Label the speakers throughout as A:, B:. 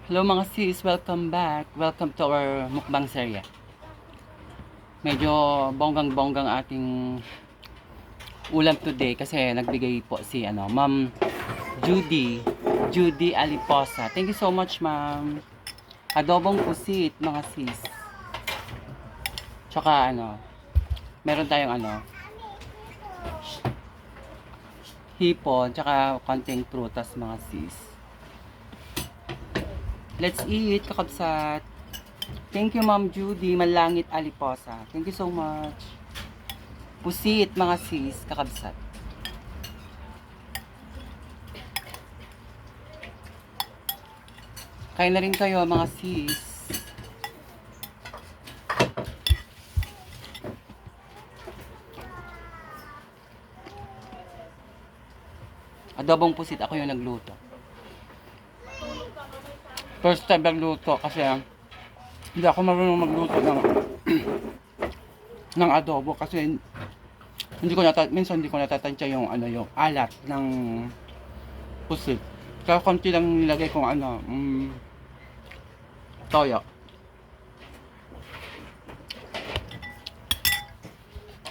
A: Hello mga sis, welcome back. Welcome to our mukbang serye. Medyo bonggang-bonggang ating ulam today kasi nagbigay po si Ma'am Judy Aliposa. Thank you so much, Ma'am. Adobong pusit mga sis. Tsaka meron tayong hipon, tsaka konting prutas mga sis. Let's eat, kakabsat. Thank you, Ma'am Judy Malangit Aliposa. Thank you so much. Pusit, mga sis, kakabsat. Kain na rin kayo, mga sis. Adobong pusit, ako yung nagluto. First time nagluto kasi hindi ako marunong magluto ng adobo kasi minsan hindi ko natatansya yung yung alat ng pusit. Kaya konti lang nilagay kong toyo.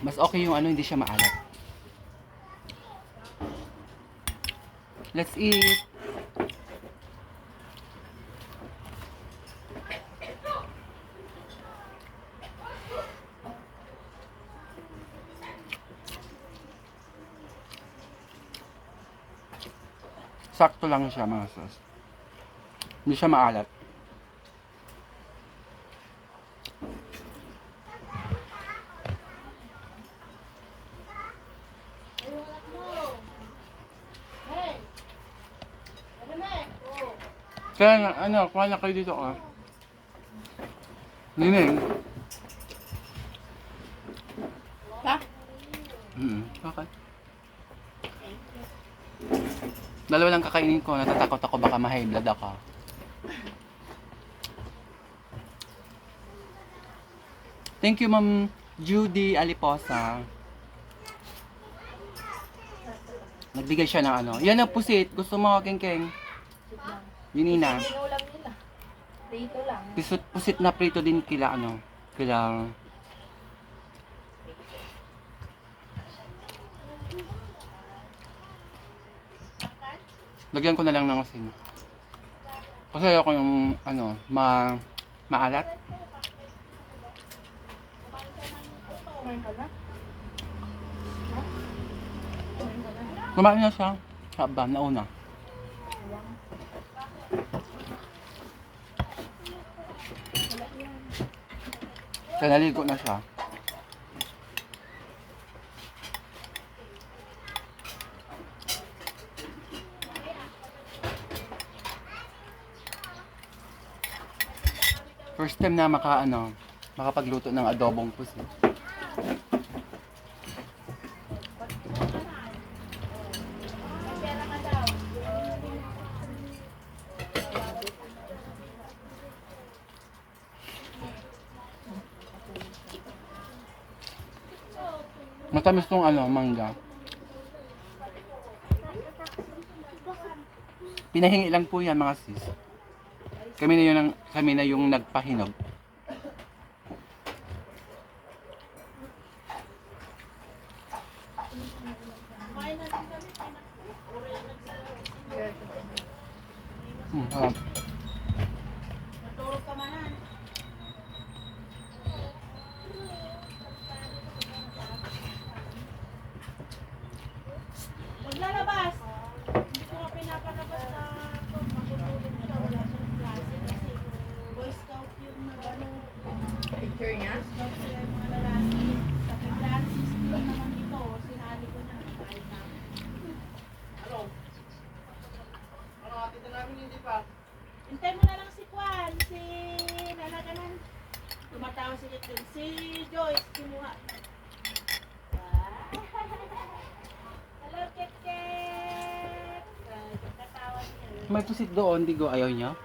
A: Mas okay yung hindi siya maalat. Let's eat. Sakto lang siya mga sus. Hindi siya maalat. Kaya kuha na kayo dito Nining.
B: Ha?
A: Okay. Dalawa lang kakainin ko, natatakot ako baka ma-high blood ako. Thank you, Ma'am Judy Aliposa. Nagbigay siya ng Yan ang pusit. Gusto mo, Keng-Keng? Yunina.
B: Inulam nila. Dito lang.
A: Pusit na prito din kila kila lagyan ko na lang ng asin. Kasi ayoko yung maalat.
B: Kumain ka na?
A: Kumain na siya. Saba, nauna. Kaya naligo na siya. First time na makapagluto ng adobong pusit. Matamis tong mangga. Pinahingi lang po yan mga sis. Kami na yung nagpahinog. Harap.
B: Natulog ka manan. Maglalabas. Hindi ko nga pinapalabas na magtutulog ka. Wala siyang klase kasi Boy Scout yung picture niya? Scout sila yung mga lalaki. Sa Francis naman dito. Sinali ko na. Kahit na. Ano? Ano? Atito namin hindi pa. Hintay mo na lang si Kwan. Si Nalaganan. Tumatawa si Litin. Si Joyce. Kinuha. Hello, Ket-Ket! Katawa niya.
A: May pusit doon, digo ayaw niya.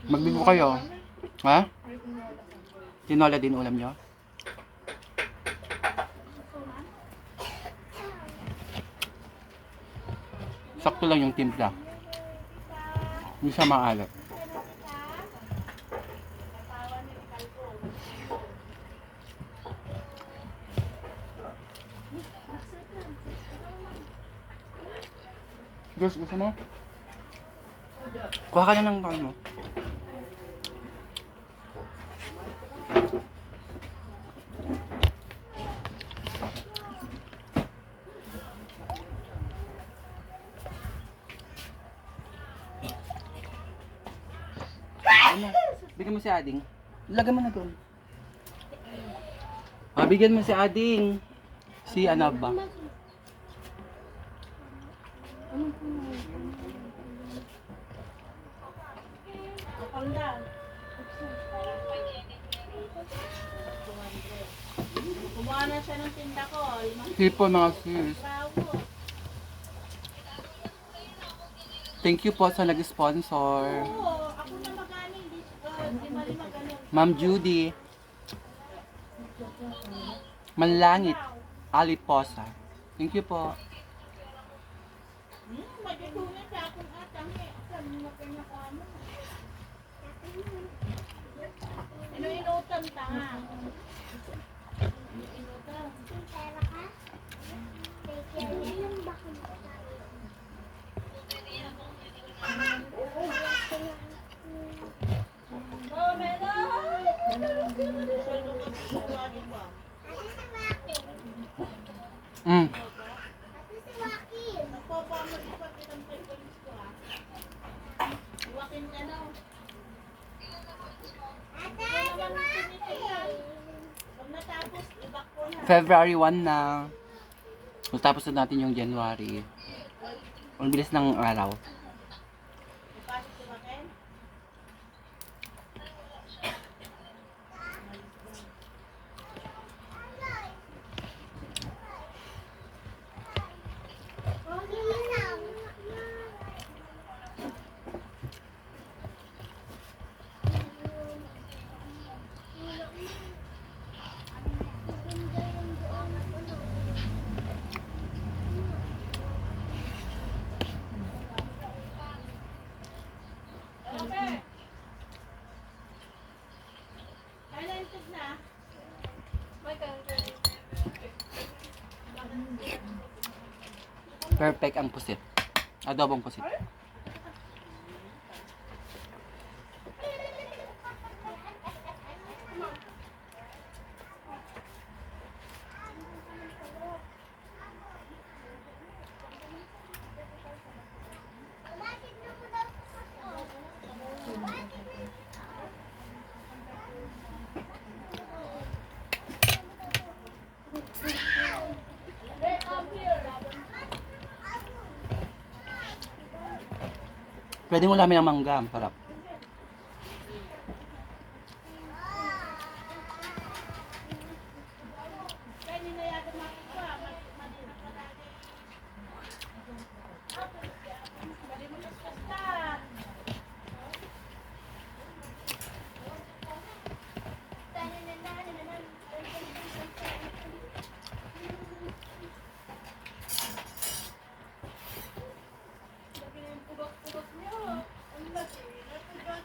A: Magbigo kayo. Ha? Tinola din ulam niyo? Sakto lang yung timpla. Hindi siya maalat. Gusto mo? Kuha ka na ng toy mo. Ano? Bigyan mo si Ading. Lagyan mo na doon. Bigyan mo si Ading. Si ano ba?
B: Panda. Kumuha na siya ng tinda ko.
A: Tipo mga sis.
B: Bawo.
A: Thank you po sa nag-sponsor.
B: Oo, ako na magaling. Hindi mali magaling.
A: Ma'am Judy. Manlangit. Aliposa. Thank you po.
B: Magitunan sa akong atang eh. Saan mo kanya ko ano? Inutan tanga. Inutan.
C: Pera ka? Yung bakit?
B: Oh, meron!
A: Mm.
B: Nagpapamalipat kitang preference ko ah. Iwakin ka na. Ito naman tinitigyan. Pag natapos, ibak ko na.
A: February 1 na. Tapos na natin yung January. Ang bilis ng araw.
B: Ipasok si Baken. Talented na.
A: Perfect ang pusit. Adobong pusit. Pwede mo lamin ng mangga. Ang sarap.
B: Kaya ninayado makuha. Madina pa lagi. Malimutas basta. Pugak-pugak niyo. Ang laki. Natugak.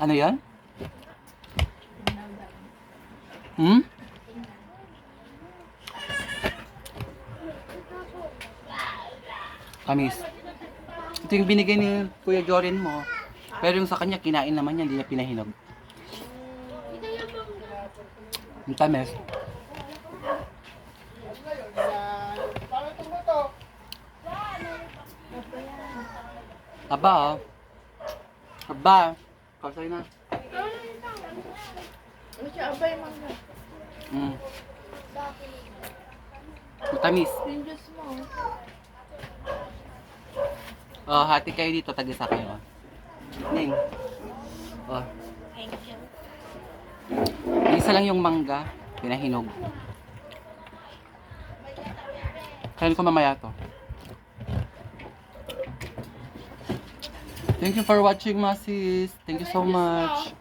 A: Ano yan? Hmm? Kamis. Ito yung binigay ni Kuya Jorin mo. Pero yung sa kanya, kinain naman niya, hindi niya pinahinog. Yung tamis. Aba, oh. Aba. Kasay na.
B: Ano siya? Abay, mangga.
A: Mm. Matamis.
B: Yung juice mo.
A: Oh, hati kayo dito, tagisa kayo. Ning. Oh.
B: Thank you.
A: Isa lang yung mangga, pinahinog. Kain ko mamaya to. Thank you for watching, Masis. Thank you so much.